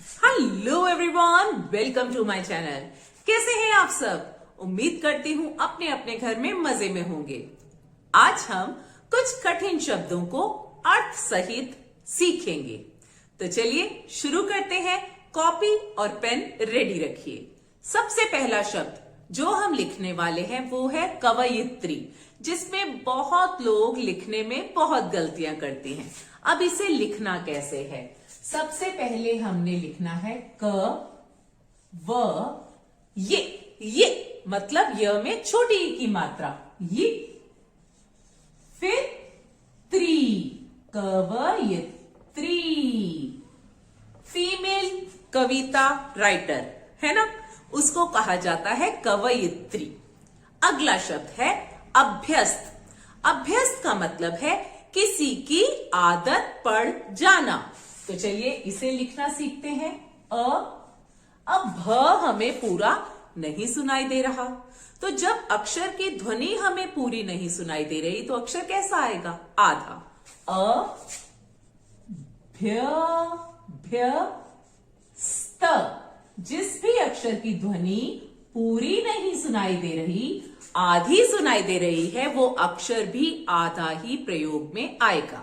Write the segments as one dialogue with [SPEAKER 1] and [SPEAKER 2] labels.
[SPEAKER 1] Hello everyone, welcome to my channel. कैसे हैं आप सब? उम्मीद करती हूँ अपने अपने घर में मजे में होंगे। आज हम कुछ कठिन शब्दों को अर्थ सहित सीखेंगे। तो चलिए शुरू करते हैं। कॉपी और पेन रेडी रखिए। सबसे पहला शब्द जो हम लिखने वाले हैं वो है कवयित्री, जिसमें बहुत लोग लिखने में बहुत गलतियां करती हैं। अब इसे लिखना कैसे है? सबसे पहले हमने लिखना है क व ये मतलब य में छोटी ई की मात्रा ये, फिर त्री, कवयित्री। फीमेल कविता राइटर है ना, उसको कहा जाता है कवयित्री। अगला शब्द है अभ्यस्त। अभ्यस्त का मतलब है किसी की आदत पड़ जाना। तो चलिए इसे लिखना सीखते हैं। अब भ हमें पूरा नहीं सुनाई दे रहा, तो जब अक्षर की ध्वनि हमें पूरी नहीं सुनाई दे रही तो अक्षर कैसा आएगा? आधा। भ्य भ्य स्त। जिस भी अक्षर की ध्वनि पूरी नहीं सुनाई दे रही, आधी सुनाई दे रही है, वो अक्षर भी आधा ही प्रयोग में आएगा।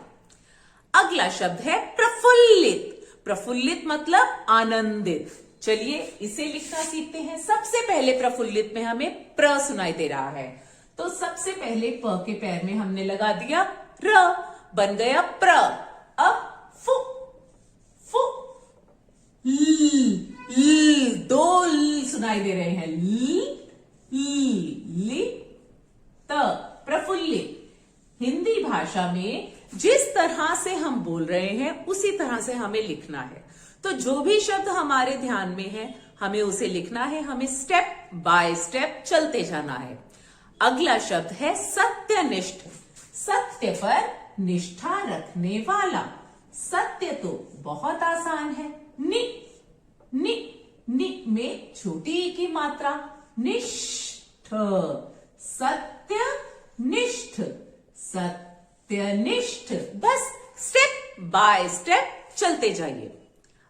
[SPEAKER 1] अगला शब्द है प्रफुल्लित। प्रफुल्लित मतलब आनंदित। चलिए इसे लिखना सीखते हैं। सबसे पहले प्रफुल्लित में हमें प्र सुनाई दे रहा है, तो सबसे पहले प के पैर में हमने लगा दिया र, बन गया प्र। अब फु फु ल, दो ल सुनाई दे रहे हैं, ली त। प्रफुल्लित। हिंदी भाषा में जिस तरह से हम बोल रहे हैं उसी तरह से हमें लिखना है। तो जो भी शब्द हमारे ध्यान में है हमें उसे लिखना है, हमें स्टेप बाय स्टेप चलते जाना है। अगला शब्द है सत्यनिष्ठ। सत्य पर निष्ठा रखने वाला। सत्य तो बहुत आसान है, नि में छोटी ई की मात्रा, निष्ठ। सत्यनिष्ठ, सत्यनिष्ठ। बस स्टेप बाय स्टेप चलते जाइए।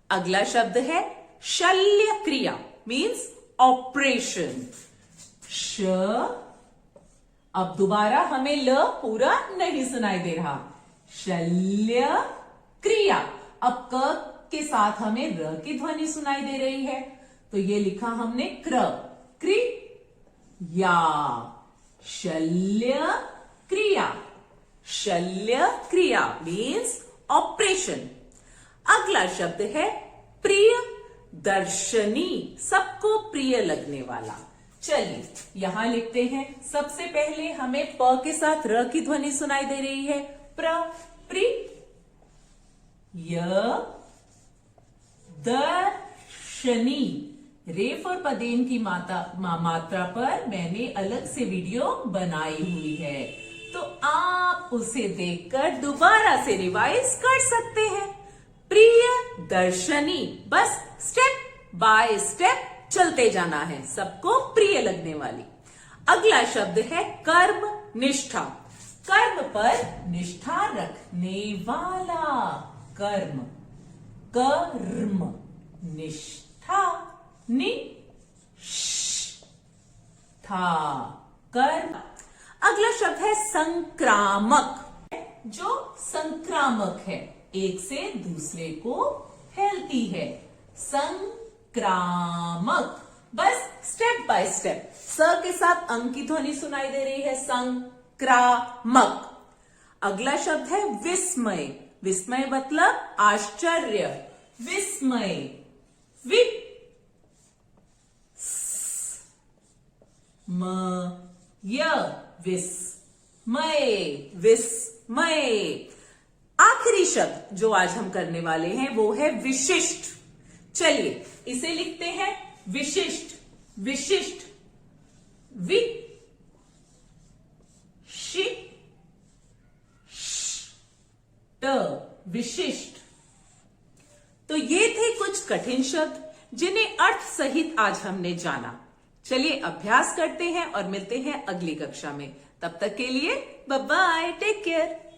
[SPEAKER 1] अगला शब्द है शल्य क्रिया, मीन्स ऑपरेशन। श। अब दोबारा हमें ल पूरा नहीं सुनाई दे रहा। शल्य क्रिया। अब क के साथ हमें र की ध्वनि सुनाई दे रही है, तो ये लिखा हमने क्रिया। शल्य क्रिया। शल्य क्रिया मीन्स ऑपरेशन। अगला शब्द है प्रिय दर्शनी, सबको प्रिय लगने वाला। चलिए यहां लिखते हैं। सबसे पहले हमें प के साथ र की ध्वनि सुनाई दे रही है, प्रिय दर्शनी। रेफ और पदेन की मात्रा पर मैंने अलग से वीडियो बनाई हुई है, तो आप उसे देखकर दोबारा से रिवाइज कर सकते हैं। प्रिय दर्शनी। बस स्टेप बाय स्टेप चलते जाना है, सबको प्रिय लगने वाली। अगला शब्द है कर्म निष्ठा। कर्म पर निष्ठा रखने वाला। कर्म निष्ठा, निष्ठा। कर्म। अगला शब्द है संक्रामक, जो संक्रामक है, एक से दूसरे को फैलती है। संक्रामक। बस स्टेप बाय स्टेप। स के साथ अंग की ध्वनि सुनाई दे रही है, संक्रामक। अगला शब्द है विस्मय। विस्मय मतलब आश्चर्य। विस्मय। विस्मय। विस्मय। आखिरी शब्द जो आज हम करने वाले हैं वो है विशिष्ट। चलिए इसे लिखते हैं विशिष्ट। विशिष्ट। विशिष्ट। तो ये थे कुछ कठिन शब्द जिन्हें अर्थ सहित आज हमने जाना। चलिए अभ्यास करते हैं और मिलते हैं अगली कक्षा में। तब तक के लिए बाय बाय, टेक केयर।